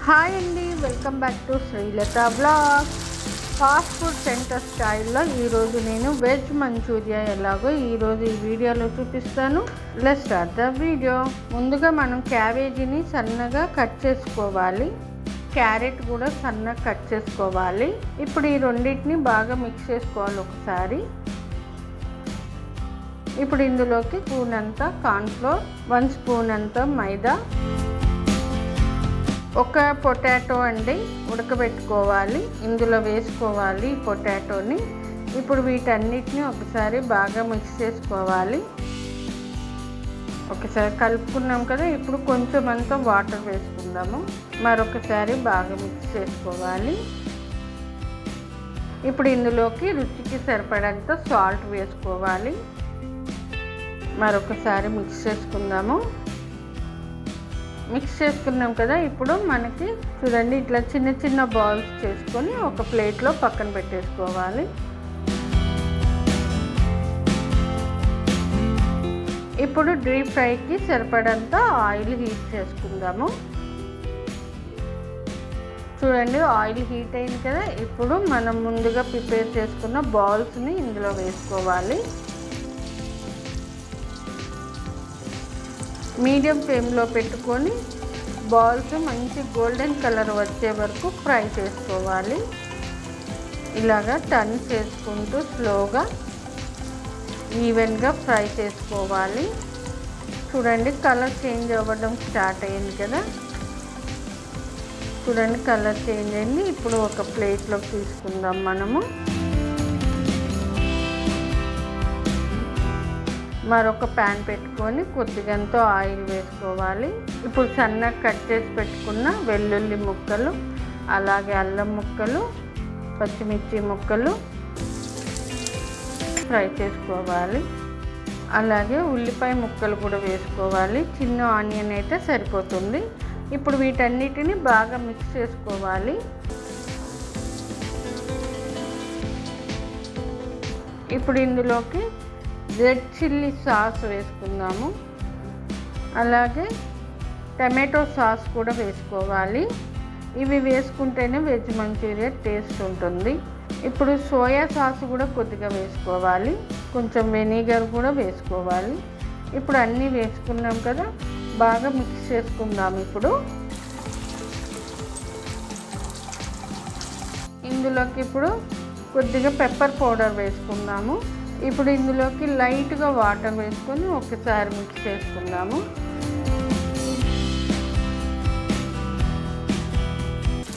Hi అండి, welcome back to Srilatha blog. Fast food centre స్టైల్లో ఈరోజు నేను వెజ్ మంచూరియా ఎలాగో ఈరోజు ఈ వీడియోలో చూపిస్తాను. Let's start the video. ముందుగా మనం క్యాబేజీని సన్నగా కట్ చేసుకోవాలి, క్యారెట్ కూడా సన్నగా కట్ చేసుకోవాలి. ఇప్పుడు ఈ రెండింటిని బాగా మిక్స్ చేసుకోవాలి ఒకసారి. ఇప్పుడు ఇందులోకి స్పూన్ అంత కార్న్ఫ్లోర్, 1 స్పూన్ అంత మైదా, ఒక పొటాటో అండి ఉడకబెట్టుకోవాలి, ఇందులో వేసుకోవాలి ఈ పొటాటోని. ఇప్పుడు వీటన్నిటిని ఒకసారి బాగా మిక్స్ చేసుకోవాలి. ఒకసారి కలుపుకున్నాం కదా, ఇప్పుడు కొంచెం అంతా వాటర్ వేసుకుందాము. మరొకసారి బాగా మిక్స్ చేసుకోవాలి. ఇప్పుడు ఇందులోకి రుచికి సరిపడంత సాల్ట్ వేసుకోవాలి. మరొకసారి మిక్స్ చేసుకుందాము. మిక్స్ చేసుకున్నాం కదా, ఇప్పుడు మనకి చూడండి ఇట్లా చిన్న చిన్న బాల్స్ చేసుకొని ఒక ప్లేట్లో పక్కన పెట్టేసుకోవాలి. ఇప్పుడు డీప్ ఫ్రైకి సరిపడంత ఆయిల్ హీట్ చేసుకుందాము. చూడండి ఆయిల్ హీట్ అయింది కదా, ఇప్పుడు మనం ముందుగా ప్రిపేర్ చేసుకున్న బాల్స్ని ఇందులో వేసుకోవాలి. మీడియం ఫ్లేమ్లో పెట్టుకొని బాల్స్ మంచి గోల్డెన్ కలర్ వచ్చే వరకు ఫ్రై చేసుకోవాలి. ఇలాగా టర్న్ చేసుకుంటూ స్లోగా ఈవెన్గా ఫ్రై చేసుకోవాలి. చూడండి కలర్ చేంజ్ అవ్వడం స్టార్ట్ అయింది కదా, చూడండి కలర్ చేంజ్ అయింది. ఇప్పుడు ఒక ప్లేట్లోకి తీసుకుందాం మనము. మరొక ప్యాన్ పెట్టుకొని కొద్దిగంతో ఆయిల్ వేసుకోవాలి. ఇప్పుడు సన్నగా కట్ చేసి పెట్టుకున్న వెల్లుల్లి ముక్కలు, అలాగే అల్లం ముక్కలు, పచ్చిమిర్చి ముక్కలు ఫ్రై చేసుకోవాలి. అలాగే ఉల్లిపాయ ముక్కలు కూడా వేసుకోవాలి. చిన్న ఆనియన్ అయితే సరిపోతుంది. ఇప్పుడు వీటన్నిటిని బాగా మిక్స్ చేసుకోవాలి. ఇప్పుడు ఇందులోకి రెడ్ చిల్లీ సాస్ వేసుకుందాము. అలాగే టమాటో సాస్ కూడా వేసుకోవాలి. ఇవి వేసుకుంటేనే వెజ్ మంచూరియా టేస్ట్ ఉంటుంది. ఇప్పుడు సోయా సాస్ కూడా కొద్దిగా వేసుకోవాలి, కొంచెం వెనిగర్ కూడా వేసుకోవాలి. ఇప్పుడు అన్నీ వేసుకున్నాం కదా, బాగా మిక్స్ చేసుకుందాం. ఇప్పుడు ఇందులోకి ఇప్పుడు కొద్దిగా పెప్పర్ పౌడర్ వేసుకుందాము. ఇప్పుడు ఇందులోకి లైట్గా వాటర్ వేసుకొని ఒకసారి మిక్స్ చేసుకుందాము.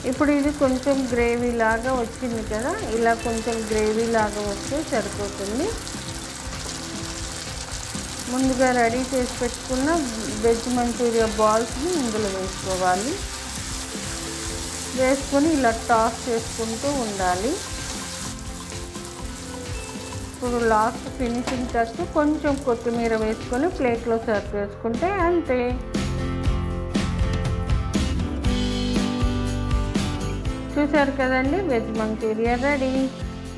ఇప్పుడు ఇది కొంచెం గ్రేవీ లాగా వచ్చింది కదా, ఇలా కొంచెం గ్రేవీ లాగా వస్తే సరిపోతుంది. ముందుగా రెడీ చేసి పెట్టుకున్న వెజ్ మంచూరియా బాల్స్ని ఇందులో వేసుకోవాలి. వేసుకొని ఇలా టాస్ చేసుకుంటూ ఉండాలి. ఇప్పుడు లాస్ట్ ఫినిషింగ్ టచ్ కొంచెం కొత్తిమీర వేసుకొని ప్లేట్లో సర్వ్ చేసుకుంటే అంతే. చూసారు కదండి, వెజ్ మంచూరియా రెడీ.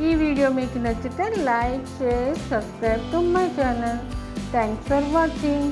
ఈ వీడియో మీకు నచ్చితే like, share, subscribe to my channel. Thanks for watching.